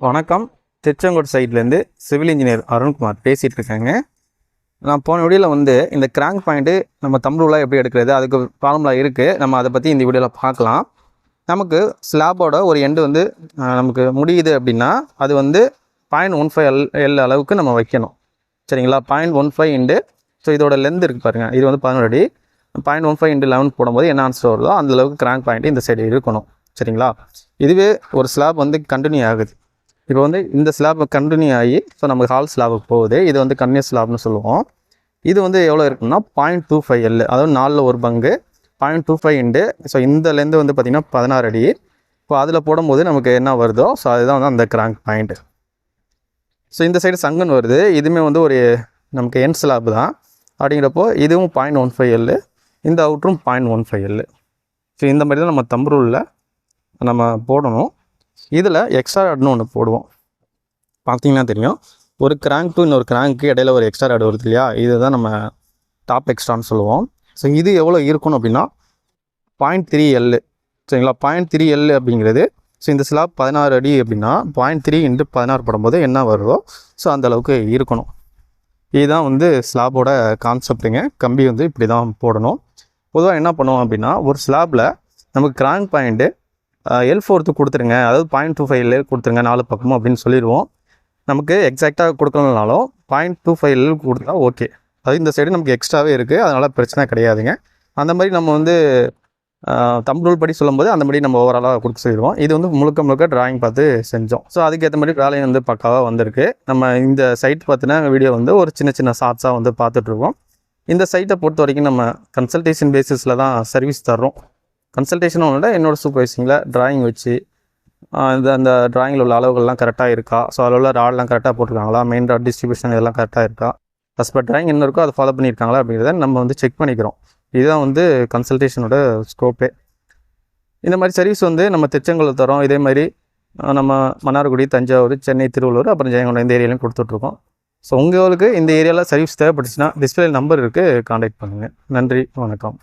வணக்கம். திருச்செங்கோடு சைட்லேருந்து civil engineer Arunkumar பேசிகிட்டு இருக்காங்க. நான் போன வீடியோவில் இந்த கிராங்க் பாயிண்ட்டு நம்ம தம்புருலாம் எப்படி எடுக்கிறது, அதுக்கு ஃபார்முலா இருக்குது. நம்ம அதை பற்றி இந்த வீடியோவில் பார்க்கலாம். நமக்கு ஸ்லாபோட ஒரு எண்டு நமக்கு முடியுது அப்படின்னா அது 0.15 எல் அளவுக்கு நம்ம வைக்கணும். சரிங்களா? 0.15 இன்டு ஸோ இதோட லென்த் இருக்குது பாருங்கள். இது 11 அடி. 0.15 இன்டு 11 போடும்போது என்ன ஆன்சர் வருதோ அந்தளவுக்கு கிராங்க் பாயிண்ட்டு இந்த சைடு இருக்கணும். சரிங்களா? இதுவே ஒரு ஸ்லாப் கண்டினியூ ஆகுது. இப்போ இந்த ஸ்லாப் கண்டினியூ ஆகி ஸோ நமக்கு ஹால் ஸ்லாபுக்கு போகுது. இது கன்னியூஸ் ஸ்லாப்னு சொல்லுவோம். இது எவ்வளோ இருக்குன்னா 0.25 எல், அதாவது 4ல் ஒரு பங்கு 0.25 இன்டு ஸோ இந்த லென்த்து பார்த்திங்கன்னா 16 அடி. இப்போ அதில் போடும்போது நமக்கு என்ன வருதோ ஸோ அதுதான் அந்த கிராங்க் பாயிண்ட். ஸோ இந்த சைடு சங்கன் வருது. இதுவுமே ஒரு நமக்கு என் ஸ்லாப் தான். அப்படிங்கிறப்போ இதுவும் 0.15 எல், இந்த அவுட்ரும் 0.15 எல். ஸோ இந்த மாதிரி தான் நம்ம தம்பு ரூலில் நம்ம போடணும். இதில் எக்ஸ்ட்ரா ராட்னு ஒன்று போடுவோம். பார்த்திங்கன்னா தெரியும், ஒரு கிராங்க் டு இன்னொரு கிராங்க்கு இடையில ஒரு எக்ஸ்ட்ரா ராட் வருது இல்லையா, இதுதான் நம்ம டாப் எக்ஸ்ட்ரான்னு சொல்லுவோம். ஸோ இது எவ்வளோ இருக்கணும் அப்படின்னா 0.3 எல். சரிங்களா? 0.3 எல் அப்படிங்கிறது ஸோ இந்த ஸ்லாப் 16 அடி அப்படின்னா 0.3 இன்ட்டு 16 போடும்போது என்ன வருதோ ஸோ அந்தளவுக்கு இருக்கணும். இதுதான் ஸ்லாபோட கான்செப்ட்டுங்க. கம்பி இப்படி தான் போடணும். பொதுவாக என்ன பண்ணுவோம் அப்படின்னா, ஒரு ஸ்லாபில் நமக்கு கிராங்க் பாயிண்ட்டு L4 கொடுத்துருங்க, அதாவது 0.25 எல் கொடுத்துருங்க 4 பக்கமும் அப்படின்னு சொல்லிடுவோம். நமக்கு எக்ஸாக்டாக கொடுக்கலனாலும் 0.25 எல் கொடுத்தா ஓகே. அது இந்த சைடு நமக்கு எக்ஸ்ட்ராவே இருக்குது, அதனால் பிரச்சனை கிடையாதுங்க. அந்த மாதிரி நம்ம தம்பு ரூல் படி சொல்லும்போது அந்த மாதிரி நம்ம ஓவராலாக கொடுக்க சொல்லிடுவோம். இது முழுக்க டிராயிங் பார்த்து செஞ்சோம். ஸோ அதுக்கேற்ற மாதிரி வேலையை பக்காவாக வந்திருக்கு. நம்ம இந்த சைட் பார்த்தினா வீடியோ ஒரு சின்ன ஷார்ட்ஸாக பார்த்துட்ருக்கோம். இந்த சைட்டை பொறுத்த வரைக்கும் நம்ம கன்சல்டேஷன் பேசிஸில் தான் சர்வீஸ் தர்றோம். கன்சல்டேஷனும் இல்லை, என்னோடய சூப்பர்வைசிங்கில் டிராயிங் வச்சு அந்த டிராயிங்கில் உள்ள அளவுகள்லாம் கரெக்டாக இருக்கா, ஸோ அதில் உள்ள ராட்லாம் கரெக்டாக போட்டிருக்காங்களா, மெயின் ராட் டிஸ்ட்ரிபியூஷன் இதெல்லாம் கரெக்டாக இருக்கா, ப்ளஸ் பர் டிராயிங் என்ன இருக்கோ அதை ஃபாலோ பண்ணியிருக்காங்களா அப்படிங்கிறத நம்ம செக் பண்ணிக்கிறோம். இதுதான் கன்சல்டேஷனோட ஸ்கோப்பே. இந்த மாதிரி சர்வீஸ் நம்ம திருச்செங்கோடு தரோம். இதே மாதிரி நம்ம மன்னார்குடி, தஞ்சாவூர், சென்னை, திருவள்ளூர், அப்புறம் ஜெயங்கொண்டம் இந்த ஏரியாலையும் கொடுத்துட்ருக்கோம். ஸோ உங்களுக்கு இந்த ஏரியாவில் சர்வீஸ் தேவைப்பட்டுச்சுன்னா டிஸ்பிளே நம்பர் இருக்குது, கான்டாக்ட் பண்ணுங்கள். நன்றி, வணக்கம்.